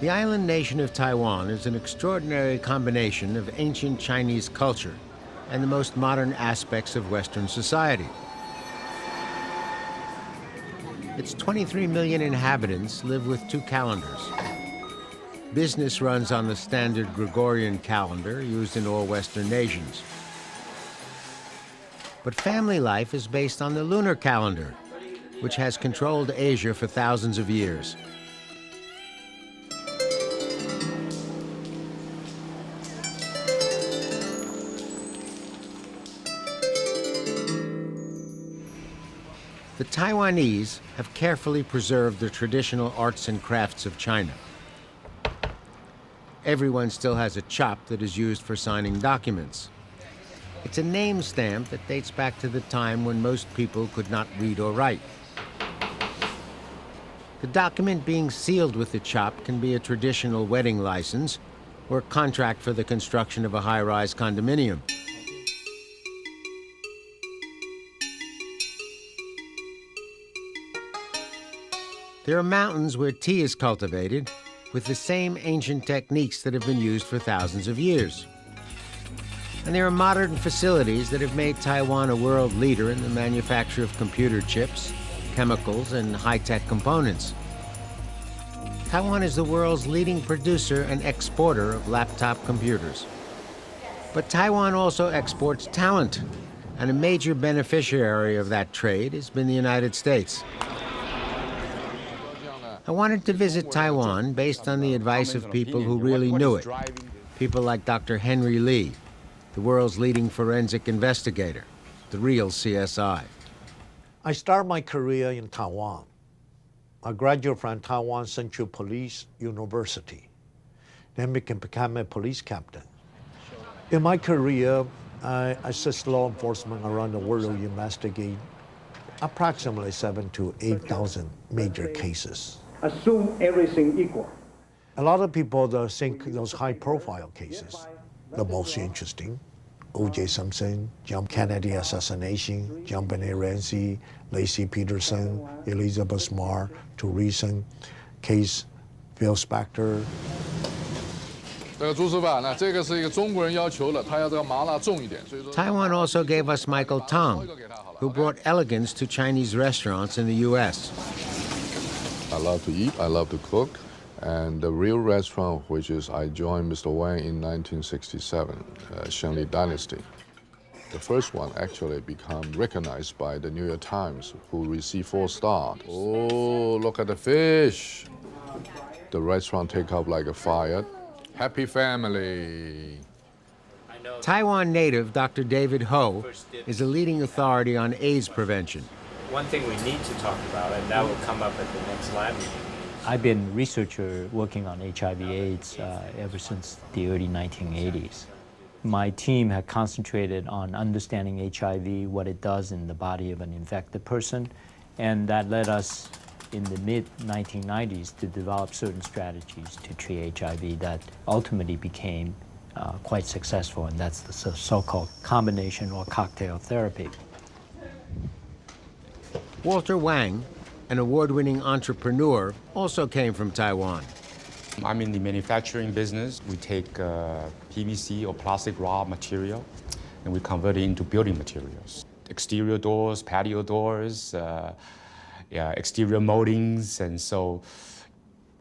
The island nation of Taiwan is an extraordinary combination of ancient Chinese culture and the most modern aspects of Western society. Its 23 million inhabitants live with 2 calendars. Business runs on the standard Gregorian calendar used in all Western nations. But family life is based on the lunar calendar, which has controlled Asia for thousands of years. The Taiwanese have carefully preserved the traditional arts and crafts of China. Everyone still has a chop that is used for signing documents. It's a name stamp that dates back to the time when most people could not read or write. The document being sealed with the chop can be a traditional wedding license or a contract for the construction of a high-rise condominium. There are mountains where tea is cultivated with the same ancient techniques that have been used for thousands of years. And there are modern facilities that have made Taiwan a world leader in the manufacture of computer chips, chemicals, and high-tech components. Taiwan is the world's leading producer and exporter of laptop computers. But Taiwan also exports talent, and a major beneficiary of that trade has been the United States. I wanted to visit Taiwan based on the advice of people who really knew it. People like Dr. Henry Lee, the world's leading forensic investigator, the real CSI. I started my career in Taiwan. I graduated from Taiwan Central Police University, then became a police captain. In my career, I assist law enforcement around the world to investigate approximately 7,000 to 8,000 major cases. Assume everything equal. A lot of people think those high-profile cases, the most interesting. O.J. Simpson, John Kennedy assassination, John Benet Ramsey, Lacey Peterson, Elizabeth Marr, to recent case, Phil Spector. Taiwan also gave us Michael Tong, who brought elegance to Chinese restaurants in the U.S. I love to eat, I love to cook, and the real restaurant, which is I joined Mr. Wang in 1967, Chien-Ming Dynasty. The first one actually became recognized by the New York Times, who received 4 stars. Oh, look at the fish. The restaurant take up like a fire. Happy family. Taiwan native Dr. David Ho is a leading authority on AIDS prevention. One thing we need to talk about, and that will come up at the next lab meeting. I've been a researcher working on HIV/AIDS ever since the early 1980s. My team had concentrated on understanding HIV, what it does in the body of an infected person, and that led us in the mid-1990s to develop certain strategies to treat HIV that ultimately became quite successful, and that's the so-called combination or cocktail therapy. Walter Wang, an award-winning entrepreneur, also came from Taiwan. I'm in the manufacturing business. We take PVC or plastic raw material and we convert it into building materials. Exterior doors, patio doors, exterior moldings, and so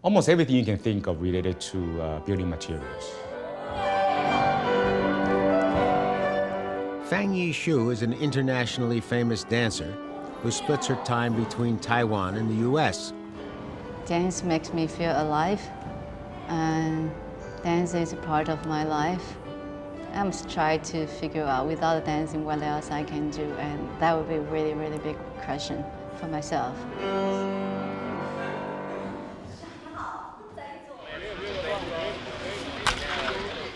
almost everything you can think of related to building materials. Fang Yishu is an internationally famous dancer who splits her time between Taiwan and the U.S. Dance makes me feel alive, and dance is a part of my life. I'm trying to figure out without dancing what else I can do, and that would be a really, really big question for myself.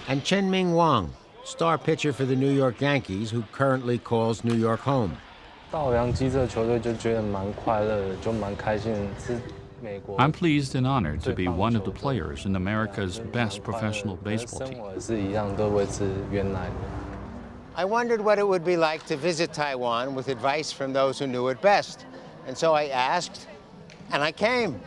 And Chien-Ming Wang, star pitcher for the New York Yankees, who currently calls New York home. I'm pleased and honored to be one of the players in America's best professional baseball team. I wondered what it would be like to visit Taiwan with advice from those who knew it best. And so I asked, and I came.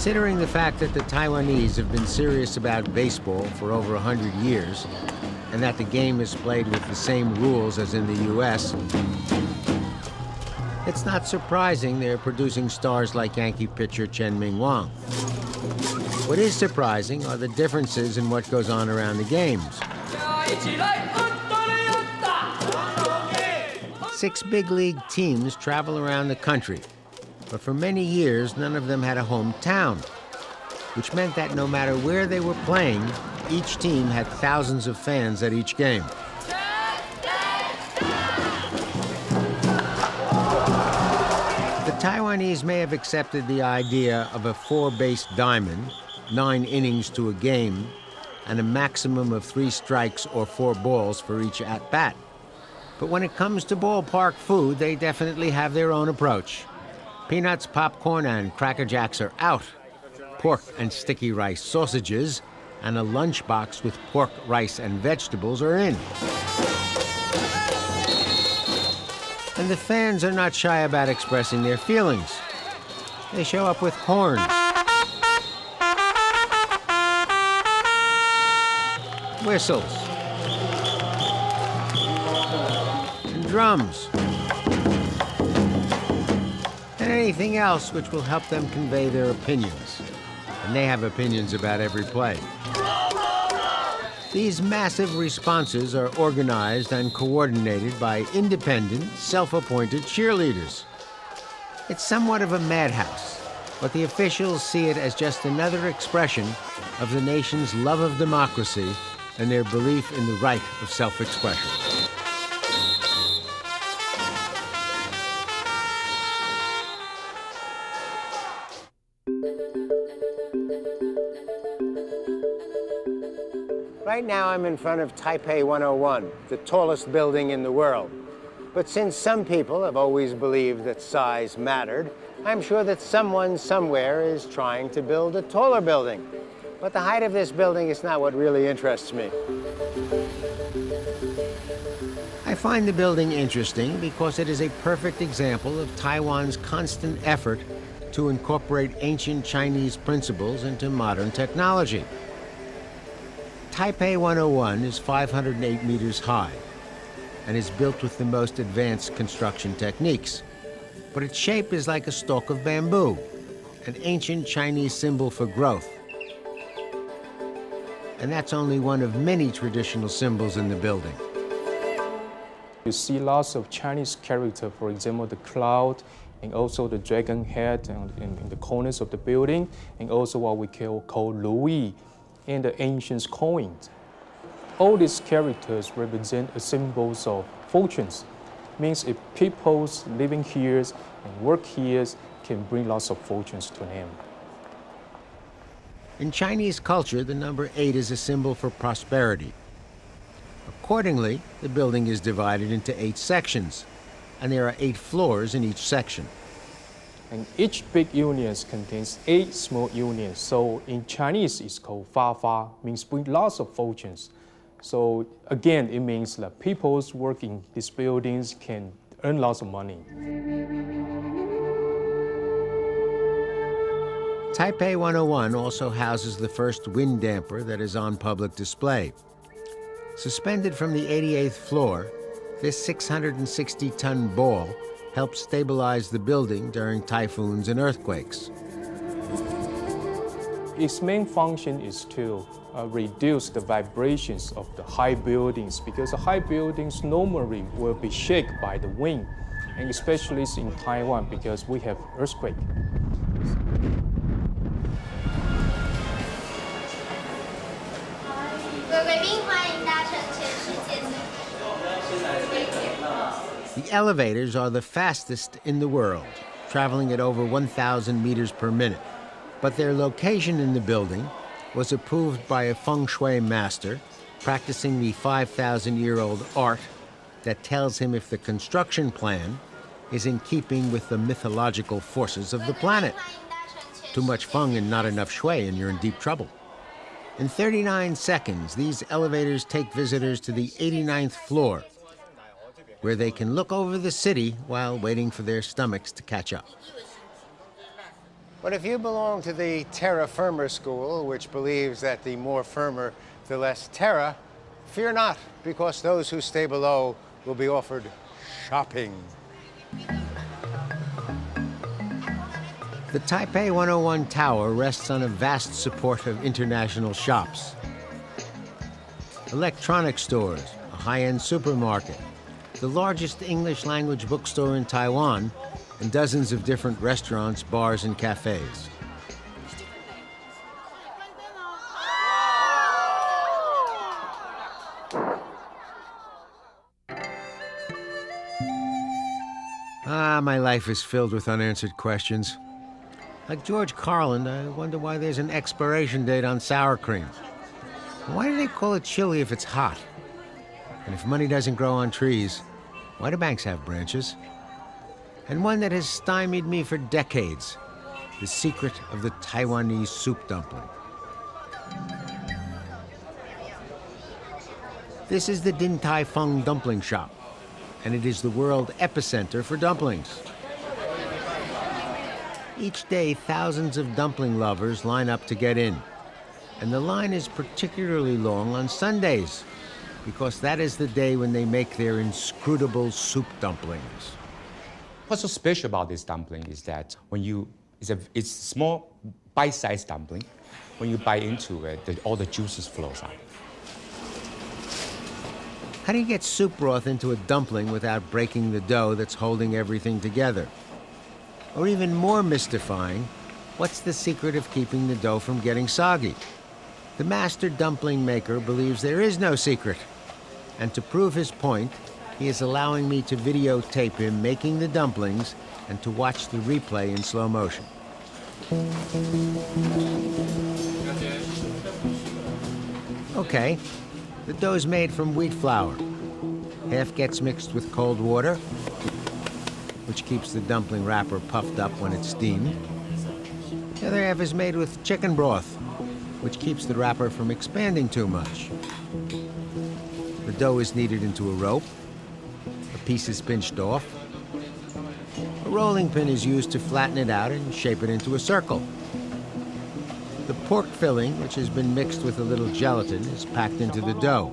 Considering the fact that the Taiwanese have been serious about baseball for over 100 years, and that the game is played with the same rules as in the U.S., it's not surprising they're producing stars like Yankee pitcher Chien-Ming. What is surprising are the differences in what goes on around the games. 6 big league teams travel around the country, but for many years, none of them had a hometown, which meant that no matter where they were playing, each team had thousands of fans at each game. The Taiwanese may have accepted the idea of a 4-base diamond, 9 innings to a game, and a maximum of 3 strikes or 4 balls for each at-bat. But when it comes to ballpark food, they definitely have their own approach. Peanuts, popcorn, and Cracker Jacks are out. Pork and sticky rice sausages and a lunchbox with pork, rice, and vegetables are in. And the fans are not shy about expressing their feelings. They show up with horns, whistles, and drums, and anything else which will help them convey their opinions. And they have opinions about every play. These massive responses are organized and coordinated by independent, self-appointed cheerleaders. It's somewhat of a madhouse, but the officials see it as just another expression of the nation's love of democracy and their belief in the right of self-expression. Right now I'm in front of Taipei 101, the tallest building in the world. But since some people have always believed that size mattered, I'm sure that someone somewhere is trying to build a taller building. But the height of this building is not what really interests me. I find the building interesting because it is a perfect example of Taiwan's constant effort to incorporate ancient Chinese principles into modern technology. Taipei 101 is 508 meters high and is built with the most advanced construction techniques. But its shape is like a stalk of bamboo, an ancient Chinese symbol for growth. And that's only one of many traditional symbols in the building. You see lots of Chinese character, for example, the cloud, and also the dragon head in the corners of the building, and also what we call Louis in the ancient coins. All these characters represent symbols of fortunes. Means if people living here and work here can bring lots of fortunes to them. In Chinese culture, the number 8 is a symbol for prosperity. Accordingly, the building is divided into 8 sections, and there are 8 floors in each section. And each big unit contains 8 small units. So in Chinese, it's called fa fa, means bring lots of fortunes. So again, it means that people working in these buildings can earn lots of money. Taipei 101 also houses the first wind damper that is on public display. Suspended from the 88th floor, this 660-ton ball helps stabilize the building during typhoons and earthquakes. Its main function is to reduce the vibrations of the high buildings, because the high buildings normally will be shaken by the wind, and especially in Taiwan because we have earthquake. The elevators are the fastest in the world, traveling at over 1,000 meters per minute. But their location in the building was approved by a feng shui master practicing the 5,000-year-old art that tells him if the construction plan is in keeping with the mythological forces of the planet. Too much feng and not enough shui and you're in deep trouble. In 39 seconds, these elevators take visitors to the 89th floor, where they can look over the city while waiting for their stomachs to catch up. But if you belong to the terra firma school, which believes that the more firmer, the less terra, fear not, because those who stay below will be offered shopping. The Taipei 101 Tower rests on a vast support of international shops. Electronic stores, a high-end supermarket, the largest English-language bookstore in Taiwan, and dozens of different restaurants, bars, and cafes. My life is filled with unanswered questions. Like George Carlin, I wonder why there's an expiration date on sour cream. Why do they call it chili if it's hot? And if money doesn't grow on trees, why do banks have branches? And one that has stymied me for decades, the secret of the Taiwanese soup dumpling. This is the Din Tai Fung dumpling shop, and it is the world epicenter for dumplings. Each day, thousands of dumpling lovers line up to get in. And the line is particularly long on Sundays, because that is the day when they make their inscrutable soup dumplings. What's so special about this dumpling is that it's small, bite-sized dumpling. When you bite into it, all the juices flows out. How do you get soup broth into a dumpling without breaking the dough that's holding everything together? Or even more mystifying, what's the secret of keeping the dough from getting soggy? The master dumpling maker believes there is no secret. And to prove his point, he is allowing me to videotape him making the dumplings and to watch the replay in slow motion. Okay, the dough is made from wheat flour. Half gets mixed with cold water, which keeps the dumpling wrapper puffed up when it's steamed. The other half is made with chicken broth, which keeps the wrapper from expanding too much. The dough is kneaded into a rope. A piece is pinched off. A rolling pin is used to flatten it out and shape it into a circle. The pork filling, which has been mixed with a little gelatin, is packed into the dough.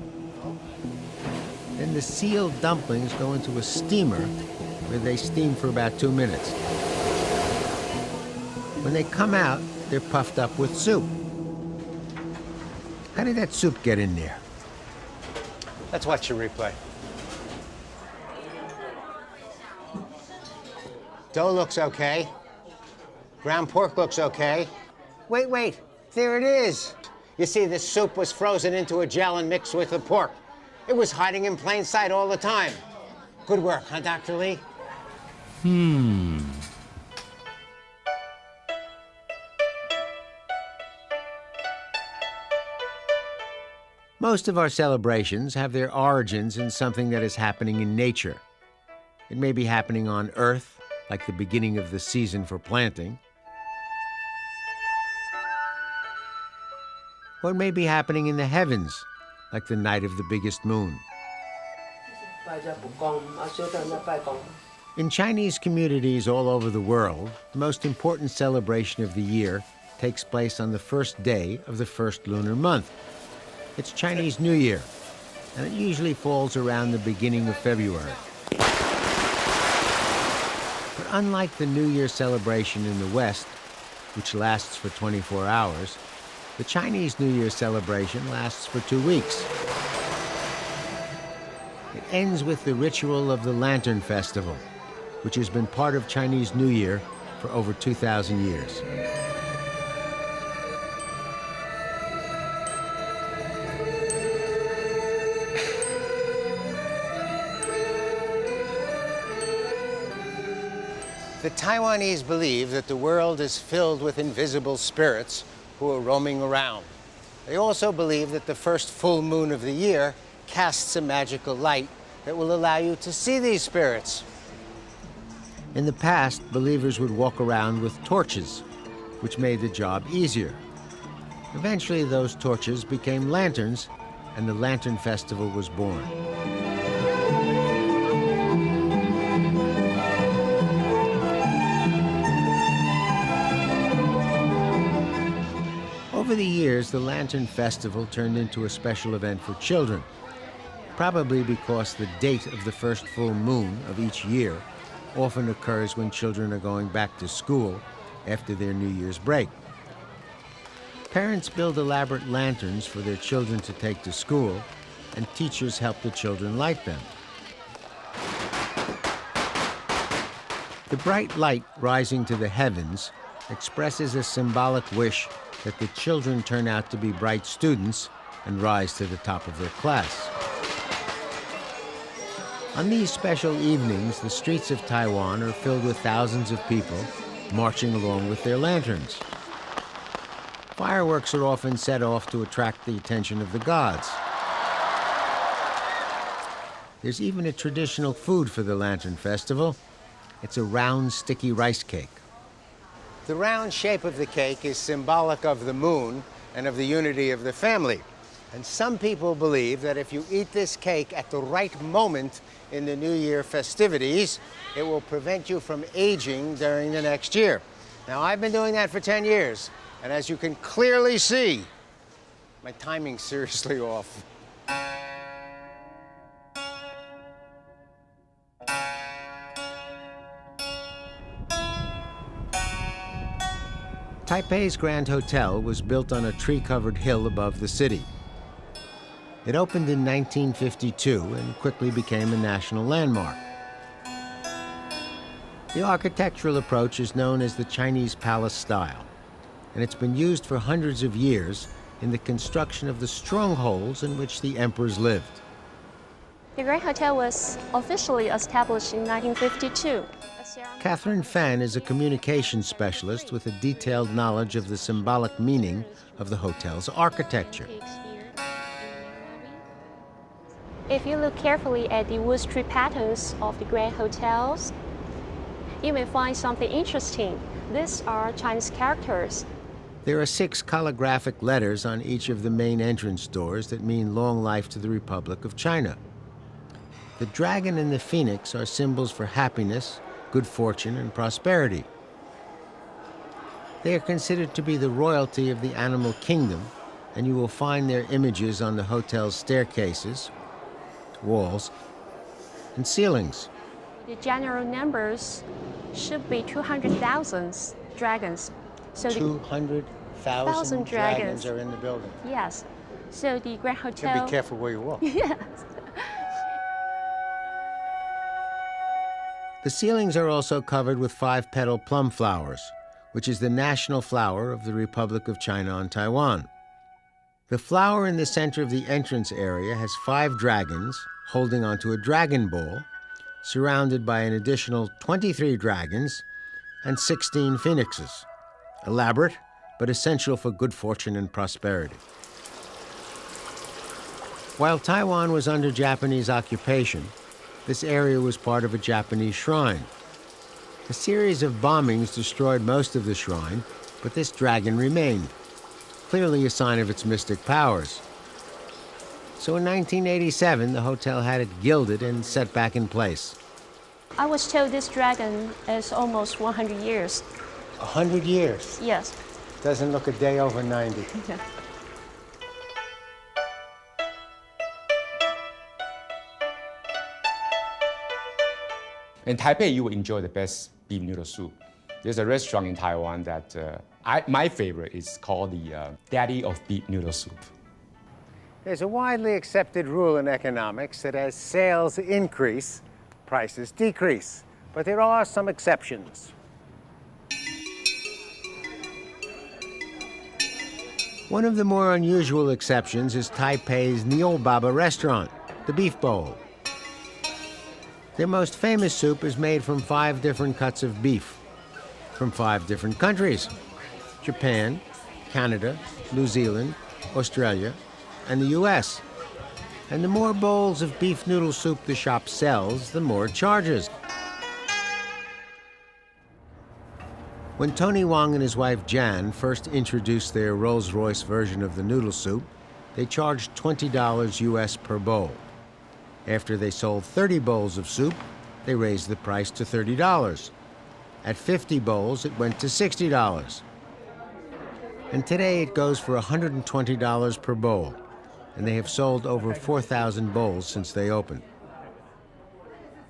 Then the sealed dumplings go into a steamer where they steam for about 2 minutes. When they come out, they're puffed up with soup. How did that soup get in there? Let's watch the replay. Dough looks okay. Ground pork looks okay. Wait, there it is. You see, the soup was frozen into a gel and mixed with the pork. It was hiding in plain sight all the time. Good work, huh, Dr. Lee? Most of our celebrations have their origins in something that is happening in nature. It may be happening on Earth, like the beginning of the season for planting. Or it may be happening in the heavens, like the night of the biggest moon. In Chinese communities all over the world, the most important celebration of the year takes place on the first day of the first lunar month. It's Chinese New Year, and it usually falls around the beginning of February. But unlike the New Year celebration in the West, which lasts for 24 hours, the Chinese New Year celebration lasts for 2 weeks. It ends with the ritual of the Lantern Festival, which has been part of Chinese New Year for over 2,000 years. The Taiwanese believe that the world is filled with invisible spirits who are roaming around. They also believe that the first full moon of the year casts a magical light that will allow you to see these spirits. In the past, believers would walk around with torches, which made the job easier. Eventually, those torches became lanterns, and the Lantern Festival was born. Over the years, the Lantern Festival turned into a special event for children, probably because the date of the first full moon of each year often occurs when children are going back to school after their New Year's break. Parents build elaborate lanterns for their children to take to school, and teachers help the children light them. The bright light rising to the heavens expresses a symbolic wish that the children turn out to be bright students and rise to the top of their class. On these special evenings, the streets of Taiwan are filled with thousands of people marching along with their lanterns. Fireworks are often set off to attract the attention of the gods. There's even a traditional food for the Lantern Festival. It's a round, sticky rice cake. The round shape of the cake is symbolic of the moon and of the unity of the family. And some people believe that if you eat this cake at the right moment in the New Year festivities, it will prevent you from aging during the next year. Now, I've been doing that for 10 years, and as you can clearly see, my timing's seriously off. Taipei's Grand Hotel was built on a tree-covered hill above the city. It opened in 1952 and quickly became a national landmark. The architectural approach is known as the Chinese palace style, and it's been used for hundreds of years in the construction of the strongholds in which the emperors lived. The Grand Hotel was officially established in 1952. Catherine Fan is a communications specialist with a detailed knowledge of the symbolic meaning of the hotel's architecture. If you look carefully at the wood strip patterns of the Grand Hotels, you may find something interesting. These are Chinese characters. There are 6 calligraphic letters on each of the main entrance doors that mean long life to the Republic of China. The dragon and the phoenix are symbols for happiness, good fortune, and prosperity. They are considered to be the royalty of the animal kingdom, and you will find their images on the hotel's staircases, walls, and ceilings. The general numbers should be 200,000 dragons. So 200,000 dragons are in the building. Yes. So the Grand Hotel... So be careful where you walk. Yes. The ceilings are also covered with 5-petal plum flowers, which is the national flower of the Republic of China on Taiwan. The flower in the center of the entrance area has 5 dragons holding onto a dragon ball, surrounded by an additional 23 dragons and 16 phoenixes. Elaborate, but essential for good fortune and prosperity. While Taiwan was under Japanese occupation, this area was part of a Japanese shrine. A series of bombings destroyed most of the shrine, but this dragon remained, clearly a sign of its mystic powers. So in 1987, the hotel had it gilded and set back in place. I was told this dragon is almost 100 years. 100 years? Yes. Doesn't look a day over 90. Yeah. In Taipei, you will enjoy the best beef noodle soup. There's a restaurant in Taiwan that my favorite is called the Daddy of Beef Noodle Soup. There's a widely accepted rule in economics that as sales increase, prices decrease. But there are some exceptions. One of the more unusual exceptions is Taipei's Niu Baba restaurant, the beef bowl. Their most famous soup is made from 5 different cuts of beef, from 5 different countries: Japan, Canada, New Zealand, Australia, and the US. And the more bowls of beef noodle soup the shop sells, the more it charges. When Tony Wong and his wife Jan first introduced their Rolls-Royce version of the noodle soup, they charged $20 US per bowl. After they sold 30 bowls of soup, they raised the price to $30. At 50 bowls, it went to $60. And today it goes for $120 per bowl, and they have sold over 4,000 bowls since they opened.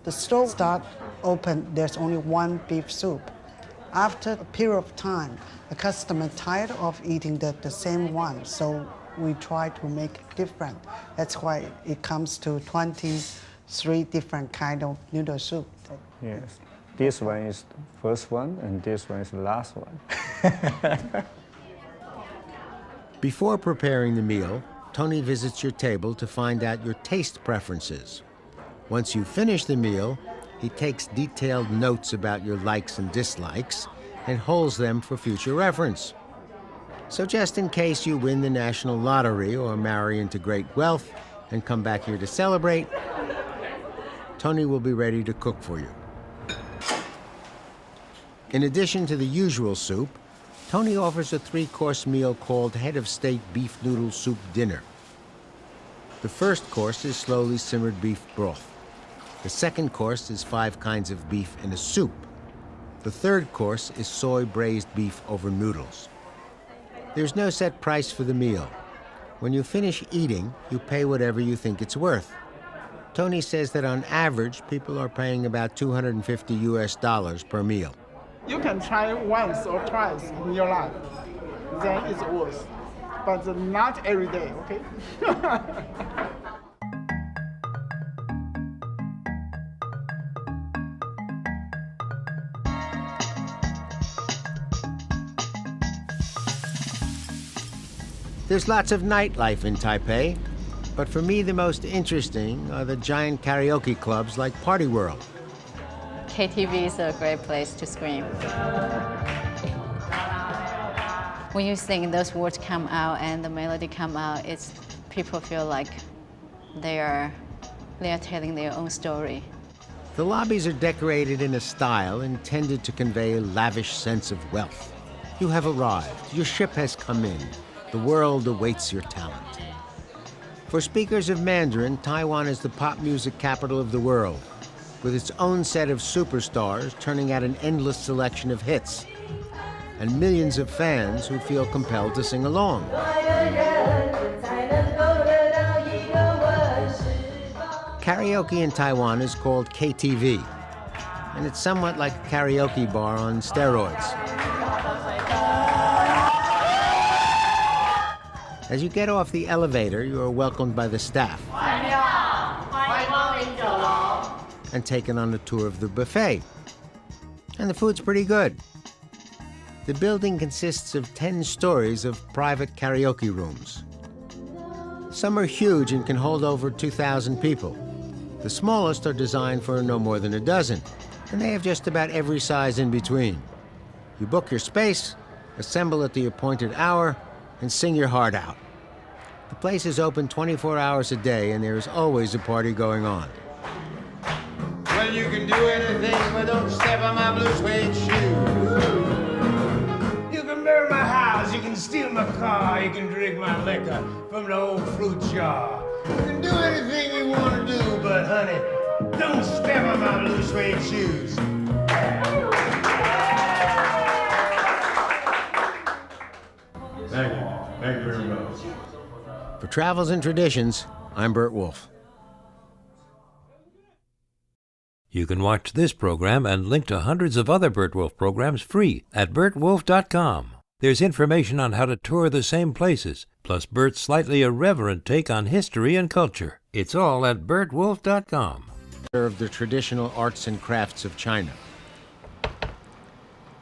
The store start open, there's only one beef soup. After a period of time, the customer tired of eating the same one, so we try to make it different. That's why it comes to 23 different kind of noodle soup. Yes, this one is the first one, and this one is the last one. Before preparing the meal, Tony visits your table to find out your taste preferences. Once you finish the meal, he takes detailed notes about your likes and dislikes and holds them for future reference. So just in case you win the national lottery or marry into great wealth and come back here to celebrate, Tony will be ready to cook for you. In addition to the usual soup, Tony offers a 3-course meal called Head of State Beef Noodle Soup Dinner. The first course is slowly simmered beef broth. The second course is 5 kinds of beef in a soup. The third course is soy braised beef over noodles. There's no set price for the meal. When you finish eating, you pay whatever you think it's worth. Tony says that on average, people are paying about $250 US per meal. You can try once or twice in your life, then it's worth. But not every day, okay? There's lots of nightlife in Taipei, but for me the most interesting are the giant karaoke clubs like Party World. KTV is a great place to scream. When you sing, those words come out and the melody come out, people feel like they are telling their own story. The lobbies are decorated in a style intended to convey a lavish sense of wealth. You have arrived. Your ship has come in. The world awaits your talent. For speakers of Mandarin, Taiwan is the pop music capital of the world, with its own set of superstars turning out an endless selection of hits, and millions of fans who feel compelled to sing along. Karaoke in Taiwan is called KTV, and it's somewhat like a karaoke bar on steroids. As you get off the elevator, you are welcomed by the staff and taken on a tour of the buffet. And the food's pretty good. The building consists of 10 stories of private karaoke rooms. Some are huge and can hold over 2,000 people. The smallest are designed for no more than a dozen, and they have just about every size in between. You book your space, assemble at the appointed hour, and sing your heart out. The place is open 24 hours a day, and there is always a party going on. Well, you can do anything, but don't step on my blue suede shoes. You can burn my house, you can steal my car, you can drink my liquor from the old fruit jar. You can do anything you want to do, but honey, don't step on my blue suede shoes. Thank you. Thank you very much. For Travels and Traditions, I'm Burt Wolf. You can watch this program and link to hundreds of other Burt Wolf programs free at burtwolf.com. There's information on how to tour the same places, plus Burt's slightly irreverent take on history and culture. It's all at burtwolf.com. Of the traditional arts and crafts of China.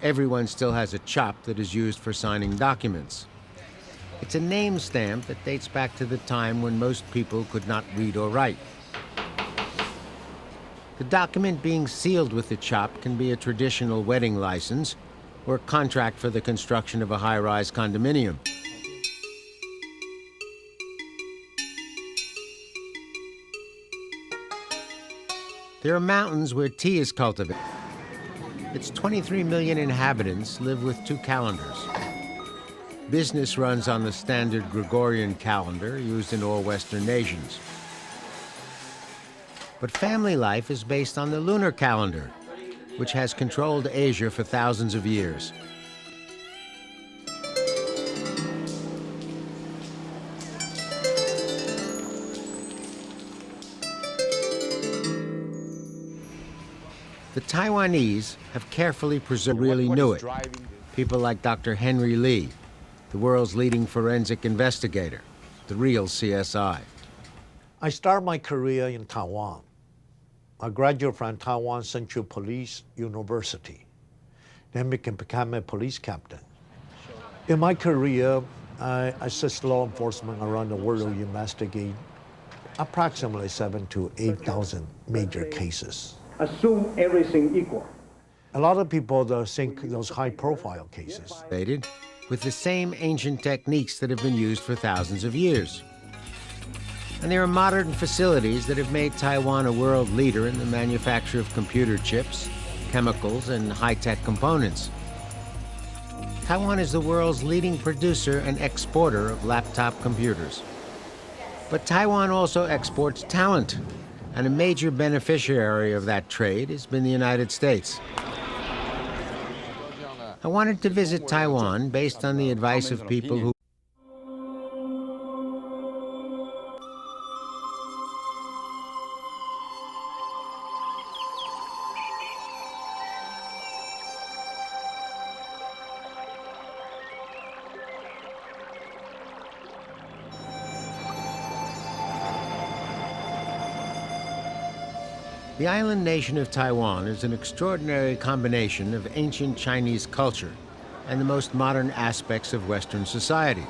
Everyone still has a chop that is used for signing documents. It's a name stamp that dates back to the time when most people could not read or write. The document being sealed with the chop can be a traditional wedding license or a contract for the construction of a high-rise condominium. There are mountains where tea is cultivated. Its 23 million inhabitants live with 2 calendars. Business runs on the standard Gregorian calendar used in all Western nations. But family life is based on the lunar calendar, which has controlled Asia for thousands of years. The Taiwanese have carefully preserved really knew it. People like Dr. Henry Lee, the world's leading forensic investigator, the real CSI. I started my career in Taiwan. I graduated from Taiwan Central Police University. Then became a police captain. In my career, I assist law enforcement around the world to investigate approximately 7,000 to 8,000 major cases. Assume everything equal. A lot of people think those high-profile cases. With the same ancient techniques that have been used for thousands of years. And there are modern facilities that have made Taiwan a world leader in the manufacture of computer chips, chemicals, and high-tech components. Taiwan is the world's leading producer and exporter of laptop computers. But Taiwan also exports talent, and a major beneficiary of that trade has been the United States. I wanted to visit Taiwan based on the advice of people who The island nation of Taiwan is an extraordinary combination of ancient Chinese culture and the most modern aspects of Western society.